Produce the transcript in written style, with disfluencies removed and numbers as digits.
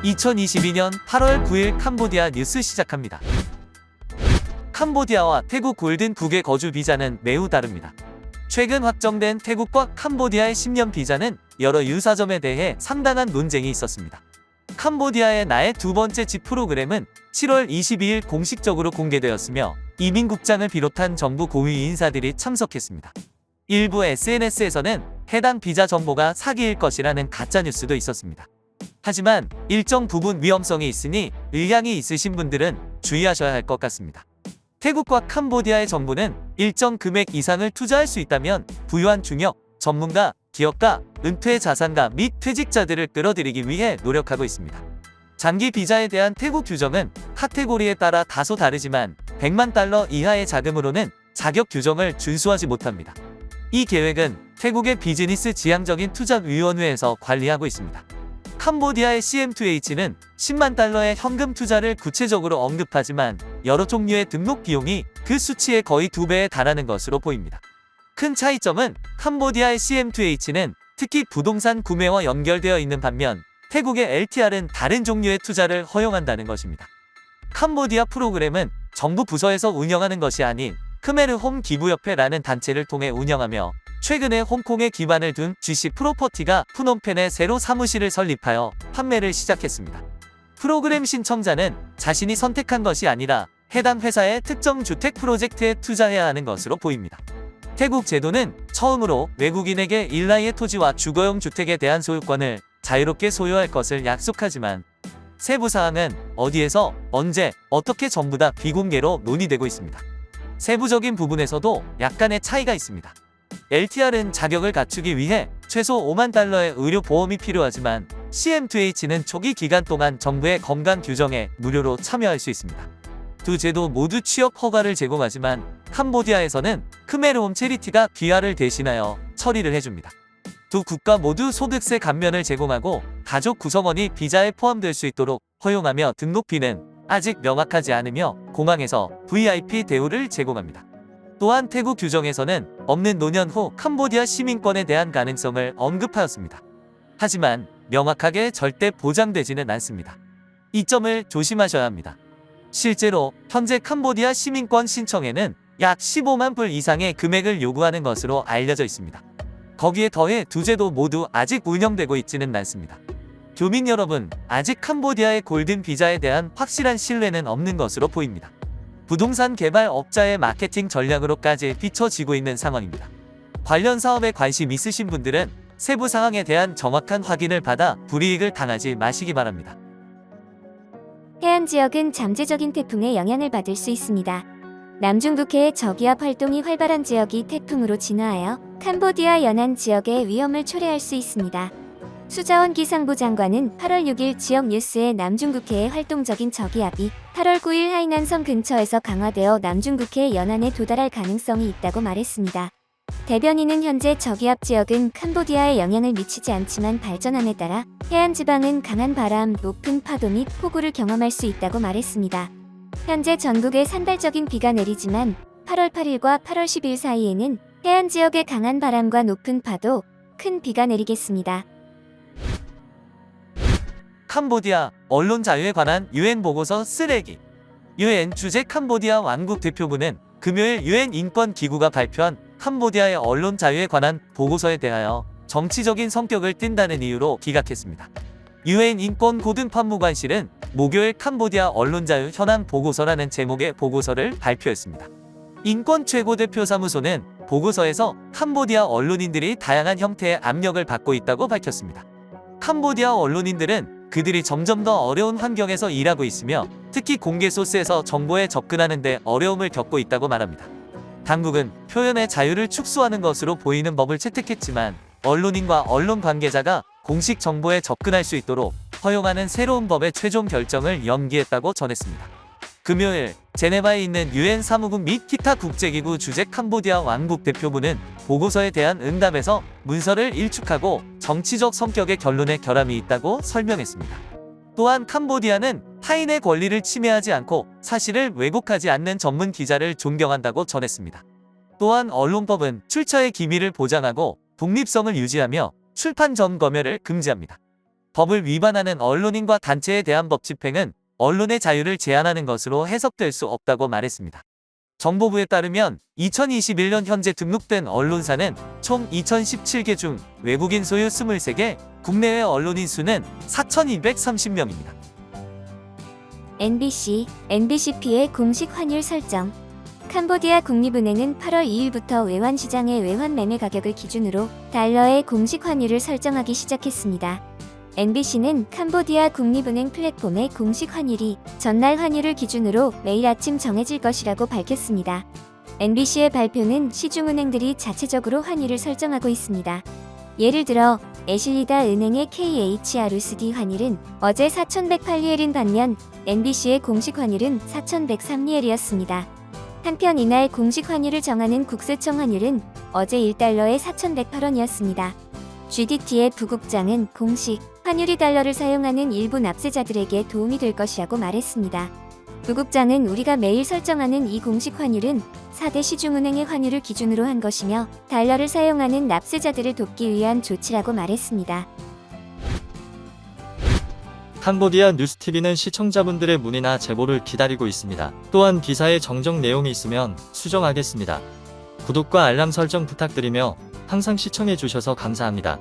2022년 8월 9일 캄보디아 뉴스 시작합니다. 캄보디아와 태국 골든국의 거주 비자는 매우 다릅니다. 최근 확정된 태국과 캄보디아의 10년 비자는 여러 유사점에 대해 상당한 논쟁이 있었습니다. 캄보디아의 나의 두 번째 집 프로그램은 7월 22일 공식적으로 공개되었으며 이민국장을 비롯한 정부 고위 인사들이 참석했습니다. 일부 SNS에서는 해당 비자 정보가 사기일 것이라는 가짜뉴스도 있었습니다. 하지만 일정 부분 위험성이 있으니 의향이 있으신 분들은 주의하셔야 할 것 같습니다. 태국과 캄보디아의 정부는 일정 금액 이상을 투자할 수 있다면 부유한 중역, 전문가, 기업가, 은퇴 자산가 및 퇴직자들을 끌어들이기 위해 노력하고 있습니다. 장기 비자에 대한 태국 규정은 카테고리에 따라 다소 다르지만 100만 달러 이하의 자금으로는 자격 규정을 준수하지 못합니다. 이 계획은 태국의 비즈니스 지향적인 투자위원회에서 관리하고 있습니다. 캄보디아의 CM2H는 10만 달러의 현금 투자를 구체적으로 언급하지만 여러 종류의 등록 비용이 그 수치의 거의 2배에 달하는 것으로 보입니다. 큰 차이점은 캄보디아의 CM2H는 특히 부동산 구매와 연결되어 있는 반면 태국의 LTR은 다른 종류의 투자를 허용한다는 것입니다. 캄보디아 프로그램은 정부 부서에서 운영하는 것이 아닌 크메르 홈 기부협회라는 단체를 통해 운영하며 최근에 홍콩에 기반을 둔 GC 프로퍼티가 푸놈펜에 새로 사무실을 설립하여 판매를 시작했습니다. 프로그램 신청자는 자신이 선택한 것이 아니라 해당 회사의 특정 주택 프로젝트에 투자해야 하는 것으로 보입니다. 태국 제도는 처음으로 외국인에게 일라이의 토지와 주거용 주택에 대한 소유권을 자유롭게 소유할 것을 약속하지만 세부 사항은 어디에서, 언제, 어떻게 전부 다 비공개로 논의되고 있습니다. 세부적인 부분에서도 약간의 차이가 있습니다. LTR은 자격을 갖추기 위해 최소 5만 달러의 의료보험이 필요하지만 CM2H는 초기 기간 동안 정부의 건강 규정에 무료로 참여할 수 있습니다. 두 제도 모두 취업 허가를 제공하지만 캄보디아에서는 크메르홈 체리티가 귀하를 대신하여 처리를 해줍니다. 두 국가 모두 소득세 감면을 제공하고 가족 구성원이 비자에 포함될 수 있도록 허용하며 등록비는 아직 명확하지 않으며 공항에서 VIP 대우를 제공합니다. 또한 태국 규정에서는 없는 노년 후 캄보디아 시민권에 대한 가능성을 언급하였습니다. 하지만 명확하게 절대 보장되지는 않습니다. 이 점을 조심하셔야 합니다. 실제로 현재 캄보디아 시민권 신청에는 약 15만 불 이상의 금액을 요구하는 것으로 알려져 있습니다. 거기에 더해 두 제도 모두 아직 운영되고 있지는 않습니다. 교민 여러분, 아직 캄보디아의 골든 비자에 대한 확실한 신뢰는 없는 것으로 보입니다. 부동산 개발 업자의 마케팅 전략으로까지 비춰지고 있는 상황입니다. 관련 사업에 관심 있으신 분들은 세부 사항에 대한 정확한 확인을 받아 불이익을 당하지 마시기 바랍니다. 해안 지역은 잠재적인 태풍의 영향을 받을 수 있습니다. 남중국해의 저기압 활동이 활발한 지역이 태풍으로 진화하여 캄보디아 연안 지역의 위험을 초래할 수 있습니다. 수자원 기상부 장관은 8월 6일 지역 뉴스에 남중국해의 활동적인 저기압이 8월 9일 하이난성 근처에서 강화되어 남중국해 연안에 도달할 가능성이 있다고 말했습니다. 대변인은 현재 저기압 지역은 캄보디아에 영향을 미치지 않지만 발전함에 따라 해안 지방은 강한 바람, 높은 파도 및 폭우를 경험할 수 있다고 말했습니다. 현재 전국에 산발적인 비가 내리지만 8월 8일과 8월 10일 사이에는 해안 지역에 강한 바람과 높은 파도, 큰 비가 내리겠습니다. 캄보디아 언론 자유에 관한 UN 보고서 쓰레기. UN 주재 캄보디아 왕국 대표부는 금요일 UN 인권기구가 발표한 캄보디아의 언론 자유에 관한 보고서에 대하여 정치적인 성격을 띈다는 이유로 기각했습니다. UN 인권 고등판무관실은 목요일 캄보디아 언론 자유 현황 보고서라는 제목의 보고서를 발표했습니다. 인권 최고대표사무소는 보고서에서 캄보디아 언론인들이 다양한 형태의 압력을 받고 있다고 밝혔습니다. 캄보디아 언론인들은 그들이 점점 더 어려운 환경에서 일하고 있으며 특히 공개 소스에서 정보에 접근하는 데 어려움을 겪고 있다고 말합니다. 당국은 표현의 자유를 축소하는 것으로 보이는 법을 채택했지만 언론인과 언론 관계자가 공식 정보에 접근할 수 있도록 허용하는 새로운 법의 최종 결정을 연기했다고 전했습니다. 금요일 제네바에 있는 UN 사무국 및 기타 국제기구 주재 캄보디아 왕국 대표부는 보고서에 대한 응답에서 문서를 일축하고 정치적 성격의 결론에 결함이 있다고 설명했습니다. 또한 캄보디아는 타인의 권리를 침해하지 않고 사실을 왜곡하지 않는 전문 기자를 존경한다고 전했습니다. 또한 언론법은 출처의 기밀을 보장하고 독립성을 유지하며 출판 전 검열을 금지합니다. 법을 위반하는 언론인과 단체에 대한 법 집행은 언론의 자유를 제한하는 것으로 해석될 수 없다고 말했습니다. 정보부에 따르면 2021년 현재 등록된 언론사는 총 2017개 중 외국인 소유 23개, 국내외 언론인 수는 4,230명입니다. NBCP의 공식 환율 설정. 캄보디아 국립은행은 8월 2일부터 외환시장의 외환 매매 가격을 기준으로 달러의 공식 환율을 설정하기 시작했습니다. NBC는 캄보디아 국립은행 플랫폼의 공식 환율이 전날 환율을 기준으로 매일 아침 정해질 것이라고 밝혔습니다. NBC의 발표는 시중은행들이 자체적으로 환율을 설정하고 있습니다. 예를 들어 애실리다 은행의 KHRUSD 환율은 어제 4,108리엘인 반면 NBC의 공식 환율은 4,103리엘이었습니다. 한편 이날 공식 환율을 정하는 국세청 환율은 어제 1달러에 4,108원이었습니다. GDT의 부국장은 공식 환율이 달러를 사용하는 일부 납세자들에게 도움이 될 것이라고 말했습니다. 부국장은 우리가 매일 설정하는 이 공식 환율은 4대 시중은행의 환율을 기준으로 한 것이며 달러를 사용하는 납세자들을 돕기 위한 조치라고 말했습니다. 캄보디아 뉴스TV는 시청자분들의 문의나 제보를 기다리고 있습니다. 또한 기사에 정정 내용이 있으면 수정하겠습니다. 구독과 알람 설정 부탁드리며 항상 시청해주셔서 감사합니다.